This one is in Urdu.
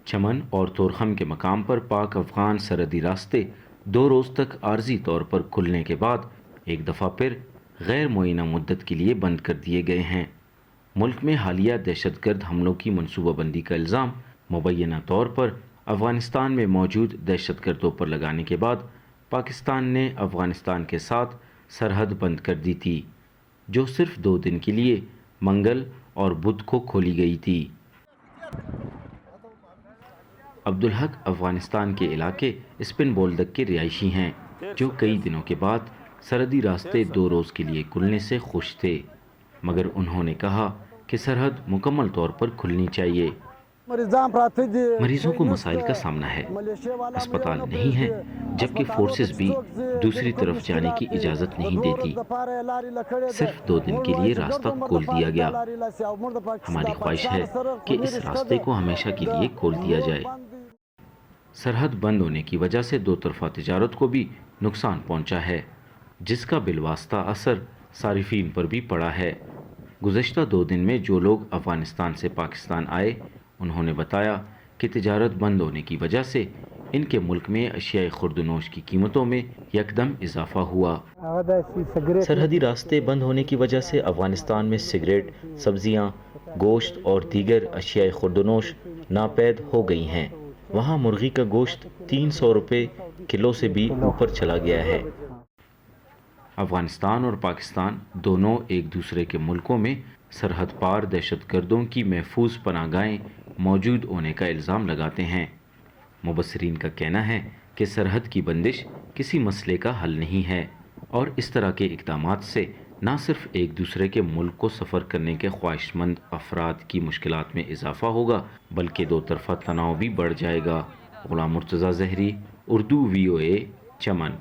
چمن اور طورخم کے مقام پر پاک افغان سرحدی راستے 2 روز تک عارضی طور پر کھلنے کے بعد ایک دفعہ پھر غیر معینہ مدت کے لیے بند کر دیے گئے ہیں۔ ملک میں حالیہ دہشت گرد حملوں کی منصوبہ بندی کا الزام مبینہ طور پر افغانستان میں موجود دہشت گردوں پر لگانے کے بعد پاکستان نے افغانستان کے ساتھ سرحد بند کر دی تھی، جو صرف 2 دن کے لیے منگل اور بدھ کو کھولی گئی تھی۔ عبدالحق افغانستان کے علاقے اسپن بولدک کے رہائشی ہیں، جو کئی دنوں کے بعد سرحدی راستے 2 روز کے لیے کھلنے سے خوش تھے، مگر انہوں نے کہا کہ سرحد مکمل طور پر کھلنی چاہیے۔ مریضوں کو مسائل کا سامنا ہے، اسپتال نہیں ہے، جبکہ فورسز بھی دوسری طرف جانے کی اجازت نہیں دیتی۔ صرف 2 دن کے لیے راستہ کھول دیا گیا۔ ہماری خواہش ہے کہ اس راستے کو ہمیشہ کے لیے کھول دیا جائے۔ سرحد بند ہونے کی وجہ سے 2 طرفہ تجارت کو بھی نقصان پہنچا ہے، جس کا بالواسطہ اثر صارفین پر بھی پڑا ہے۔ گزشتہ 2 دن میں جو لوگ افغانستان سے پاکستان آئے، انہوں نے بتایا کہ تجارت بند ہونے کی وجہ سے ان کے ملک میں اشیاء خوردنوش کی قیمتوں میں یکدم اضافہ ہوا۔ سرحدی راستے بند ہونے کی وجہ سے افغانستان میں سگریٹ، سبزیاں، گوشت اور دیگر اشیاء خوردنوش ناپید ہو گئی ہیں۔ وہاں مرغی کا گوشت 300 روپے کلو سے بھی اوپر چلا گیا ہے۔ افغانستان اور پاکستان دونوں ایک دوسرے کے ملکوں میں سرحد پار دہشت گردوں کی محفوظ پناہ گاہیں موجود ہونے کا الزام لگاتے ہیں۔ مبصرین کا کہنا ہے کہ سرحد کی بندش کسی مسئلے کا حل نہیں ہے، اور اس طرح کے اقدامات سے نہ صرف ایک دوسرے کے ملک کو سفر کرنے کے خواہش مند افراد کی مشکلات میں اضافہ ہوگا، بلکہ 2 طرفہ تناؤ بھی بڑھ جائے گا۔ غلام مرتضیٰ زہری، اردو VOA، چمن۔